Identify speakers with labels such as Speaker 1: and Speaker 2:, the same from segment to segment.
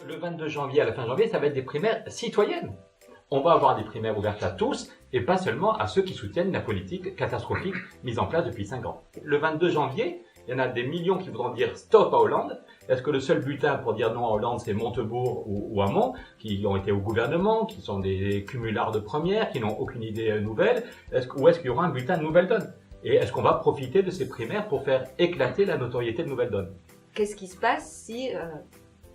Speaker 1: Le 22 janvier, à la fin janvier, ça va être des primaires citoyennes. On va avoir des primaires ouvertes à tous et pas seulement à ceux qui soutiennent la politique catastrophique mise en place depuis 5 ans. Le 22 janvier, il y en a des millions qui voudront dire stop à Hollande. Est-ce que le seul butin pour dire non à Hollande, c'est Montebourg ou Hamon, qui ont été au gouvernement, qui sont des cumulards de première, qui n'ont aucune idée nouvelle? Ou est-ce qu'il y aura un butin de Nouvelle Donne? Et est-ce qu'on va profiter de ces primaires pour faire éclater la notoriété de Nouvelle Donne?
Speaker 2: Qu'est-ce qui se passe si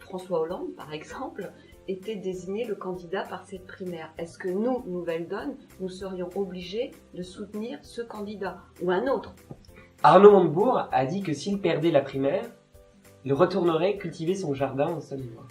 Speaker 2: François Hollande, par exemple, était désigné le candidat par cette primaire? Est-ce que nous, Nouvelle Donne, nous serions obligés de soutenir ce candidat ou un autre?
Speaker 3: Arnaud Montebourg a dit que s'il perdait la primaire, il retournerait cultiver son jardin au sol libre.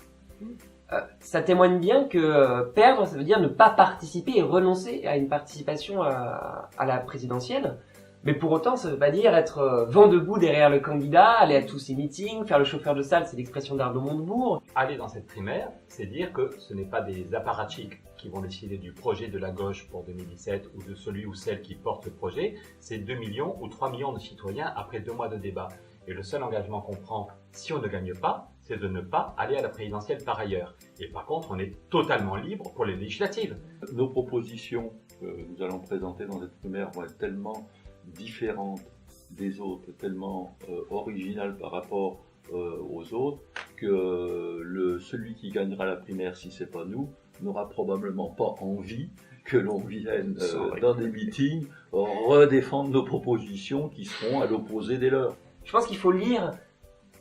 Speaker 3: Ça témoigne bien que perdre, ça veut dire ne pas participer et renoncer à une participation à la présidentielle. Mais pour autant, ça ne veut pas dire être vent debout derrière le candidat, aller à tous ses meetings, faire le chauffeur de salle, c'est l'expression d'Arnaud Montebourg.
Speaker 1: Aller dans cette primaire, c'est dire que ce n'est pas des apparatchiks qui vont décider du projet de la gauche pour 2017 ou de celui ou celle qui porte le projet, c'est 2 millions ou 3 millions de citoyens après 2 mois de débat. Et le seul engagement qu'on prend si on ne gagne pas, c'est de ne pas aller à la présidentielle par ailleurs. Et par contre, on est totalement libre pour les législatives.
Speaker 4: Nos propositions que nous allons présenter dans cette primaire vont être tellement différentes des autres, tellement originales par rapport aux autres, que celui qui gagnera la primaire, si c'est pas nous, n'aura probablement pas envie que l'on vienne dans des meetings redéfendre nos propositions qui seront à l'opposé des leurs.
Speaker 3: Je pense qu'il faut lire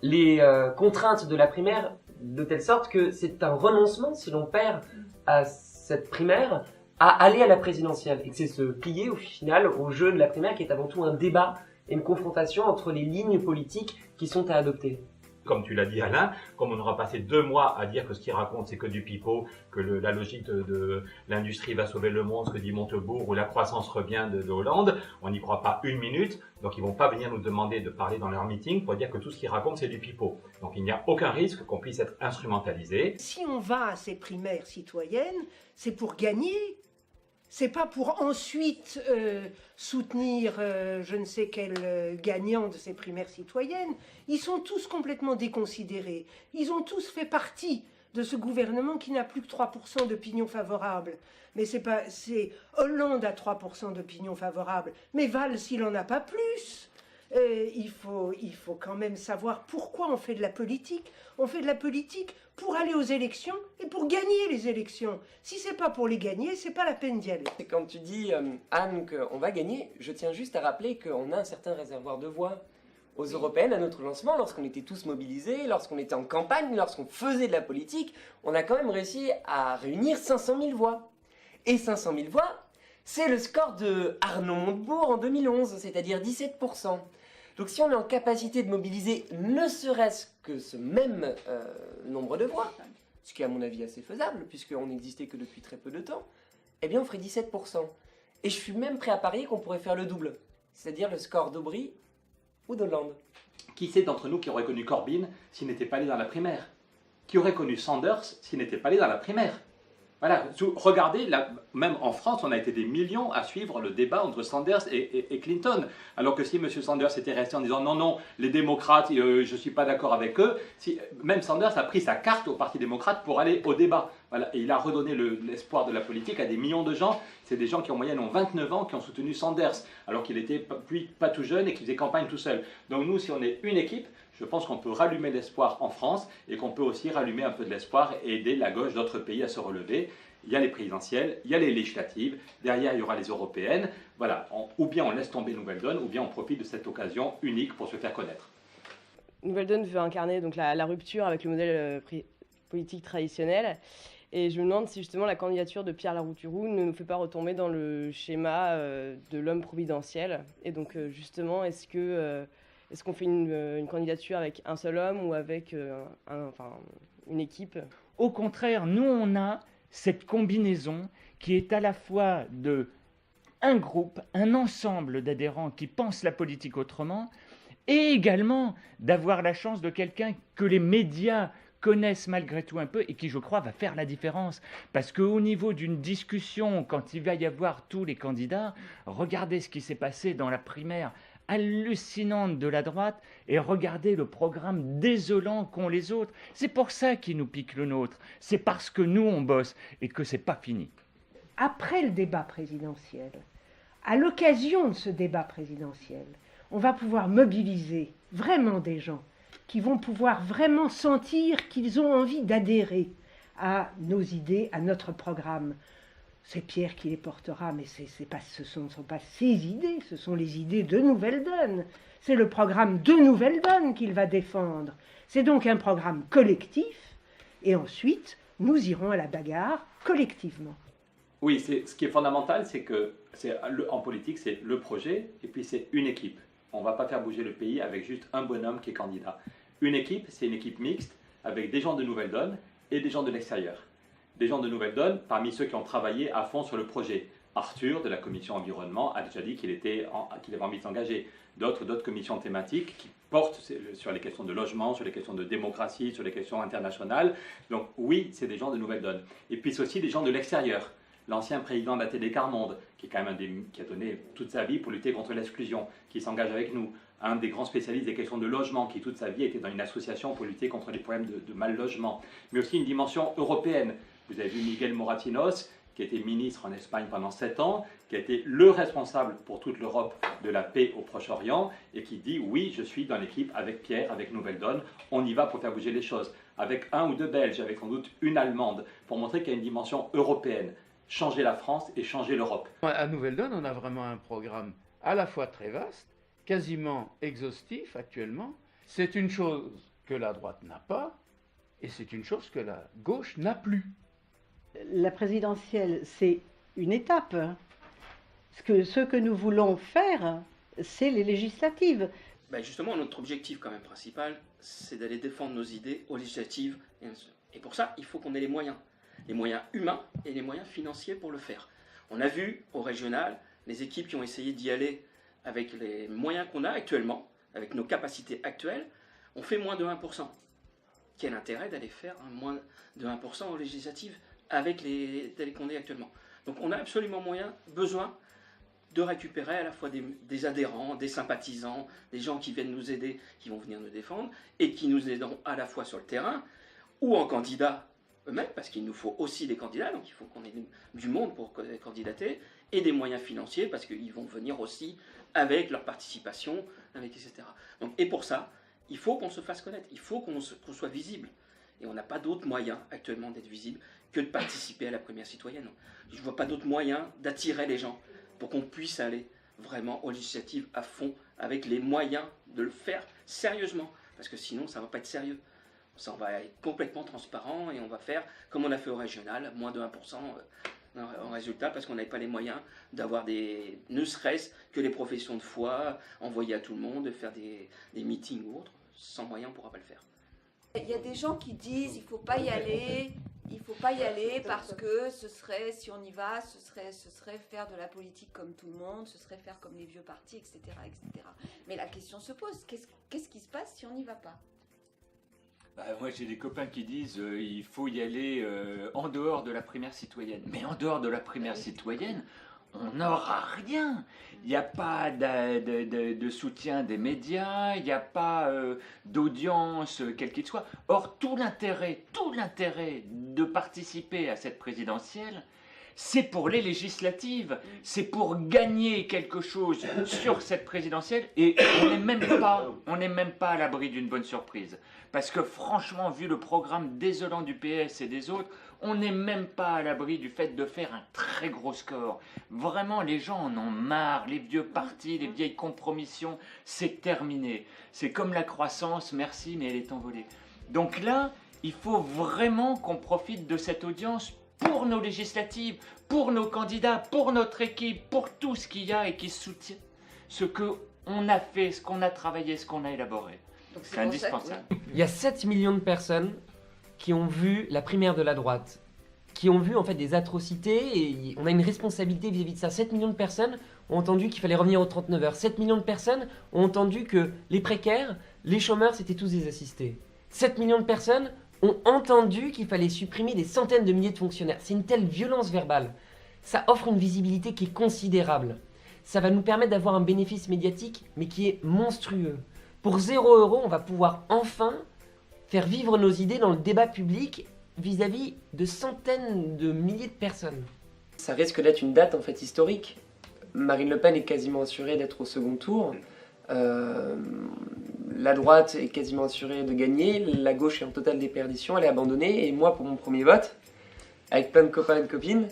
Speaker 3: les contraintes de la primaire de telle sorte que c'est un renoncement, si l'on perd à cette primaire, à aller à la présidentielle. Et que c'est se plier au final au jeu de la primaire qui est avant tout un débat et une confrontation entre les lignes politiques qui sont à adopter.
Speaker 1: Comme tu l'as dit Alain, comme on aura passé 2 mois à dire que ce qu'il raconte c'est que du pipeau, que la logique de l'industrie va sauver le monde, ce que dit Montebourg, ou la croissance revient de Hollande, on n'y croit pas une minute, donc ils vont pas venir nous demander de parler dans leur meeting pour dire que tout ce qu'ils racontent c'est du pipeau. Donc il n'y a aucun risque qu'on puisse être instrumentalisé.
Speaker 5: Si on va à ces primaires citoyennes, c'est pour gagner. C'est pas pour ensuite soutenir je ne sais quel gagnant de ces primaires citoyennes. Ils sont tous complètement déconsidérés. Ils ont tous fait partie de ce gouvernement qui n'a plus que 3% d'opinion favorable. Mais c'est Hollande a 3% d'opinion favorable. Mais Valls, il n'en a pas plus. Il faut quand même savoir pourquoi on fait de la politique. On fait de la politique pour aller aux élections et pour gagner les élections. Si c'est pas pour les gagner, c'est pas la peine d'y aller.
Speaker 3: Et quand tu dis, Anne, qu'on va gagner, je tiens juste à rappeler qu'on a un certain réservoir de voix aux européennes à notre lancement, lorsqu'on était tous mobilisés, lorsqu'on était en campagne, lorsqu'on faisait de la politique, on a quand même réussi à réunir 500 000 voix. Et 500 000 voix, c'est le score de Arnaud Montebourg en 2011, c'est-à-dire 17%. Donc si on est en capacité de mobiliser ne serait-ce que ce même nombre de voix, ce qui est à mon avis assez faisable, puisqu'on n'existait que depuis très peu de temps, eh bien on ferait 17%. Et je suis même prêt à parier qu'on pourrait faire le double, c'est-à-dire le score d'Aubry ou d'Hollande.
Speaker 1: Qui c'est d'entre nous qui aurait connu Corbyn s'il n'était pas allé dans la primaire? Qui aurait connu Sanders s'il n'était pas allé dans la primaire? Voilà, regardez, même en France, on a été des millions à suivre le débat entre Sanders et Clinton. Alors que si M. Sanders était resté en disant non, les démocrates, je ne suis pas d'accord avec eux, même Sanders a pris sa carte au Parti démocrate pour aller au débat. Voilà, et il a redonné l'espoir de la politique à des millions de gens. C'est des gens qui en moyenne ont 29 ans qui ont soutenu Sanders, alors qu'il était pas tout jeune et qu'il faisait campagne tout seul. Donc nous, si on est une équipe, je pense qu'on peut rallumer l'espoir en France et qu'on peut aussi rallumer un peu de l'espoir et aider la gauche d'autres pays à se relever. Il y a les présidentielles, il y a les législatives, derrière il y aura les européennes. Voilà, ou bien on laisse tomber Nouvelle Donne, ou bien on profite de cette occasion unique pour se faire connaître.
Speaker 6: Nouvelle Donne veut incarner donc la rupture avec le modèle politique traditionnel. Et je me demande si justement la candidature de Pierre Larouturou ne nous fait pas retomber dans le schéma de l'homme providentiel. Et donc justement, est-ce qu'on fait une candidature avec un seul homme ou avec une équipe?
Speaker 7: Au contraire, nous on a cette combinaison qui est à la fois de un groupe, un ensemble d'adhérents qui pensent la politique autrement, et également d'avoir la chance de quelqu'un que les médias connaissent malgré tout un peu et qui, je crois, va faire la différence. Parce qu'au niveau d'une discussion, quand il va y avoir tous les candidats, regardez ce qui s'est passé dans la primaire hallucinante de la droite et regardez le programme désolant qu'ont les autres. C'est pour ça qu'ils nous piquent le nôtre. C'est parce que nous, on bosse et que c'est pas fini.
Speaker 5: Après le débat présidentiel, à l'occasion de ce débat présidentiel, on va pouvoir mobiliser vraiment des gens qui vont pouvoir vraiment sentir qu'ils ont envie d'adhérer à nos idées, à notre programme. C'est Pierre qui les portera, mais ce ne sont pas ses idées, ce sont les idées de Nouvelle Donne. C'est le programme de Nouvelle Donne qu'il va défendre. C'est donc un programme collectif, et ensuite, nous irons à la bagarre collectivement.
Speaker 1: Oui, ce qui est fondamental, c'est que en politique, c'est le projet, et puis c'est une équipe. On ne va pas faire bouger le pays avec juste un bonhomme qui est candidat. Une équipe, c'est une équipe mixte, avec des gens de Nouvelle Donne et des gens de l'extérieur. Des gens de Nouvelle Donne, parmi ceux qui ont travaillé à fond sur le projet. Arthur, de la commission environnement, a déjà dit qu'il avait envie de s'engager. D'autres commissions thématiques qui portent sur les questions de logement, sur les questions de démocratie, sur les questions internationales. Donc oui, c'est des gens de Nouvelle Donne. Et puis c'est aussi des gens de l'extérieur. L'ancien président de la télé Carmonde, qui est quand même qui a donné toute sa vie pour lutter contre l'exclusion, qui s'engage avec nous. Un des grands spécialistes des questions de logement, qui toute sa vie était dans une association pour lutter contre les problèmes de mal logement. Mais aussi une dimension européenne. Vous avez vu Miguel Moratinos, qui était ministre en Espagne pendant 7 ans, qui a été le responsable pour toute l'Europe de la paix au Proche-Orient, et qui dit « Oui, je suis dans l'équipe avec Pierre, avec Nouvelle Donne, on y va pour faire bouger les choses ». Avec 1 ou 2 Belges, avec sans doute une Allemande, pour montrer qu'il y a une dimension européenne. Changer la France et changer l'Europe.
Speaker 8: À Nouvelle Donne, on a vraiment un programme à la fois très vaste, quasiment exhaustif actuellement. C'est une chose que la droite n'a pas, et c'est une chose que la gauche n'a plus.
Speaker 9: La présidentielle, c'est une étape. Ce que nous voulons faire, c'est les législatives.
Speaker 10: Ben justement, notre objectif quand même principal, c'est d'aller défendre nos idées aux législatives. Et pour ça, il faut qu'on ait les moyens humains et les moyens financiers pour le faire. On a vu au régional les équipes qui ont essayé d'y aller avec les moyens qu'on a actuellement, avec nos capacités actuelles, on fait moins de 1%. Quel intérêt d'aller faire moins de 1% aux législatives avec les tels qu'on est actuellement? Donc on a absolument besoin de récupérer à la fois des adhérents, des sympathisants, des gens qui viennent nous aider, qui vont venir nous défendre, et qui nous aideront à la fois sur le terrain, ou en candidats eux-mêmes, parce qu'il nous faut aussi des candidats, donc il faut qu'on ait du monde pour candidater, et des moyens financiers, parce qu'ils vont venir aussi avec leur participation, etc. Donc, et pour ça, il faut qu'on se fasse connaître, il faut qu'on soit visible. Et on n'a pas d'autre moyen actuellement d'être visible que de participer à la première citoyenne. Je ne vois pas d'autre moyen d'attirer les gens pour qu'on puisse aller vraiment aux législatives à fond, avec les moyens de le faire sérieusement, parce que sinon ça ne va pas être sérieux. Ça, on va être complètement transparent et on va faire comme on a fait au régional, moins de 1% en résultat, parce qu'on n'avait pas les moyens d'avoir ne serait-ce que les professions de foi, envoyer à tout le monde, faire des meetings ou autres. Sans moyens, on ne pourra pas le faire.
Speaker 2: Il y a des gens qui disent il ne faut pas y aller parce que si on y va, ce serait faire de la politique comme tout le monde, ce serait faire comme les vieux partis, etc. etc. Mais la question se pose, qu'est-ce qui se passe si on n'y va pas ?
Speaker 7: Moi, j'ai des copains qui disent il faut y aller en dehors de la primaire citoyenne. Mais en dehors de la primaire citoyenne, on n'aura rien. Il n'y a pas de soutien des médias, il n'y a pas d'audience, quelle qu'il soit. Or, tout l'intérêt de participer à cette présidentielle, c'est pour les législatives, c'est pour gagner quelque chose sur cette présidentielle, et on n'est même pas à l'abri d'une bonne surprise. Parce que franchement, vu le programme désolant du PS et des autres, on n'est même pas à l'abri du fait de faire un très gros score. Vraiment, les gens en ont marre, les vieux partis, les vieilles compromissions, c'est terminé. C'est comme la croissance, merci, mais elle est envolée. Donc là, il faut vraiment qu'on profite de cette audience pour nos législatives, pour nos candidats, pour notre équipe, pour tout ce qu'il y a et qui soutient ce qu'on a fait, ce qu'on a travaillé, ce qu'on a élaboré. C'est indispensable.
Speaker 3: Il y a 7 millions de personnes qui ont vu la primaire de la droite, qui ont vu en fait des atrocités, et on a une responsabilité vis-à-vis de ça. 7 millions de personnes ont entendu qu'il fallait revenir aux 39 heures. 7 millions de personnes ont entendu que les précaires, les chômeurs, c'était tous des assistés. 7 millions de personnes ont entendu qu'il fallait supprimer des centaines de milliers de fonctionnaires. C'est une telle violence verbale. Ça offre une visibilité qui est considérable. ça va nous permettre d'avoir un bénéfice médiatique, mais qui est monstrueux. Pour 0 €, on va pouvoir enfin faire vivre nos idées dans le débat public vis-à-vis de centaines de milliers de personnes. Ça risque d'être une date en fait historique. Marine Le Pen est quasiment assurée d'être au second tour. La droite est quasiment assurée de gagner. La gauche est en totale déperdition, elle est abandonnée. Et moi, pour mon premier vote, avec plein de copains et de copines,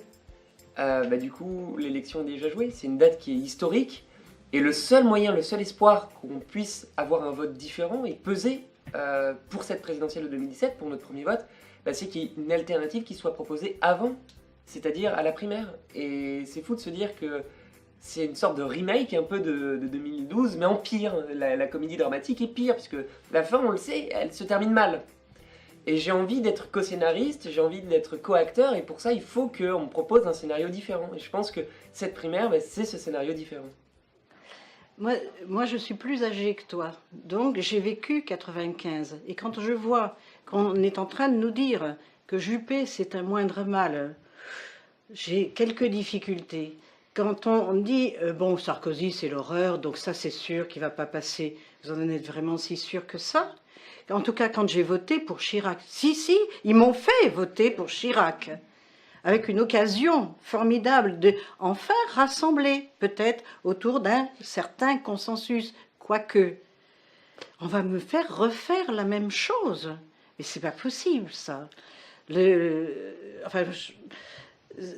Speaker 3: du coup, l'élection est déjà jouée. C'est une date qui est historique. Et le seul moyen, le seul espoir qu'on puisse avoir un vote différent et peser pour cette présidentielle de 2017, pour notre premier vote, c'est qu'il y ait une alternative qui soit proposée avant, c'est-à-dire à la primaire. Et c'est fou de se dire que c'est une sorte de remake un peu de 2012, mais en pire. La comédie dramatique est pire, puisque la fin, on le sait, elle se termine mal. Et j'ai envie d'être co-scénariste, j'ai envie d'être co-acteur, et pour ça, il faut qu'on me propose un scénario différent. Et je pense que cette primaire, c'est ce scénario différent.
Speaker 9: Moi, je suis plus âgée que toi, donc j'ai vécu 95. Et quand je vois qu'on est en train de nous dire que Juppé, c'est un moindre mal, j'ai quelques difficultés. Quand on dit, bon, Sarkozy, c'est l'horreur, donc ça, c'est sûr qu'il ne va pas passer. Vous en êtes vraiment si sûr que ça? En tout cas, quand j'ai voté pour Chirac, si, ils m'ont fait voter pour Chirac, avec une occasion formidable de enfin rassembler, peut-être, autour d'un certain consensus. Quoique, on va me faire refaire la même chose. Mais c'est pas possible, ça.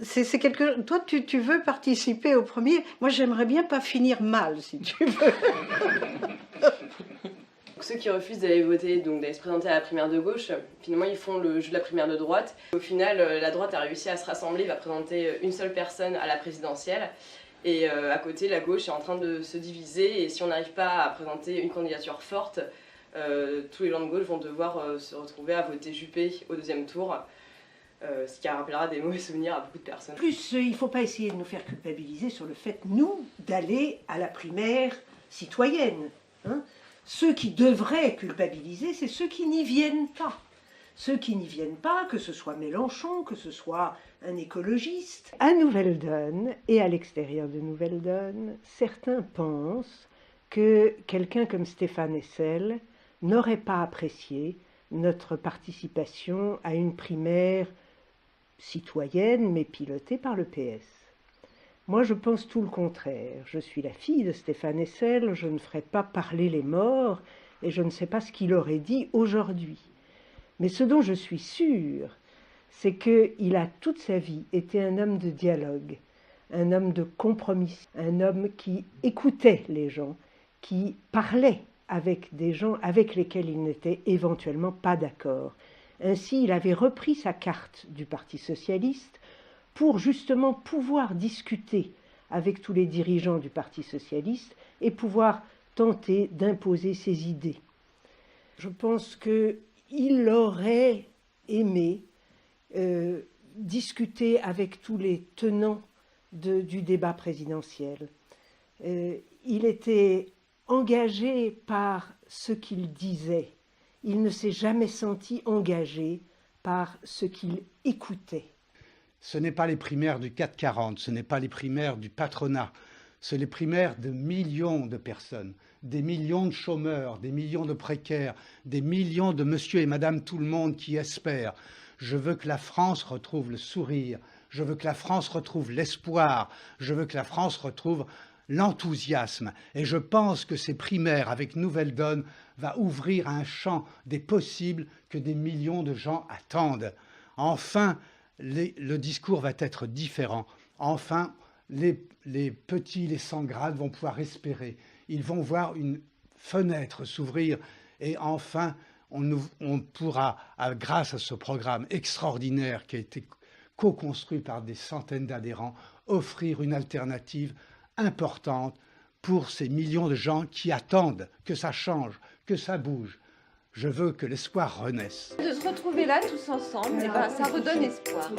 Speaker 9: C'est quelque... Toi, tu veux participer au premier. Moi, j'aimerais bien pas finir mal, si tu veux.
Speaker 6: Ceux qui refusent d'aller voter, donc d'aller se présenter à la primaire de gauche, finalement ils font le jeu de la primaire de droite. Au final, la droite a réussi à se rassembler, va présenter une seule personne à la présidentielle. Et à côté, la gauche est en train de se diviser. Et si on n'arrive pas à présenter une candidature forte, tous les gens de gauche vont devoir se retrouver à voter Juppé au deuxième tour. Ce qui rappellera des mauvais souvenirs à beaucoup de personnes.
Speaker 5: Plus, il ne faut pas essayer de nous faire culpabiliser sur le fait, nous, d'aller à la primaire citoyenne. Hein. Ceux qui devraient culpabiliser, c'est ceux qui n'y viennent pas. Ceux qui n'y viennent pas, que ce soit Mélenchon, que ce soit un écologiste.
Speaker 11: À Nouvelle-Donne et à l'extérieur de Nouvelle-Donne, certains pensent que quelqu'un comme Stéphane Hessel n'aurait pas apprécié notre participation à une primaire citoyenne, mais pilotée par le PS. Moi, je pense tout le contraire. Je suis la fille de Stéphane Hessel, je ne ferai pas parler les morts, et je ne sais pas ce qu'il aurait dit aujourd'hui. Mais ce dont je suis sûre, c'est qu'il a toute sa vie été un homme de dialogue, un homme de compromis, un homme qui écoutait les gens, qui parlait avec des gens avec lesquels il n'était éventuellement pas d'accord. Ainsi, il avait repris sa carte du Parti socialiste pour justement pouvoir discuter avec tous les dirigeants du Parti socialiste et pouvoir tenter d'imposer ses idées. Je pense qu'il aurait aimé discuter avec tous les tenants du débat présidentiel. Il était engagé par ce qu'il disait. Il ne s'est jamais senti engagé par ce qu'il écoutait.
Speaker 12: Ce n'est pas les primaires du 440, ce n'est pas les primaires du patronat, c'est les primaires de millions de personnes, des millions de chômeurs, des millions de précaires, des millions de monsieur et madame tout le monde qui espèrent. Je veux que la France retrouve le sourire, je veux que la France retrouve l'espoir, je veux que la France retrouve l'enthousiasme. Et je pense que ces primaires avec Nouvelle-Donne va ouvrir un champ des possibles que des millions de gens attendent. Enfin, le discours va être différent. Enfin, les petits, les sans grades vont pouvoir espérer. Ils vont voir une fenêtre s'ouvrir. Et enfin, on pourra, grâce à ce programme extraordinaire qui a été co-construit par des centaines d'adhérents, offrir une alternative importante pour ces millions de gens qui attendent que ça change, que ça bouge. Je veux que l'espoir renaisse.
Speaker 2: De se retrouver là tous ensemble, ça redonne espoir.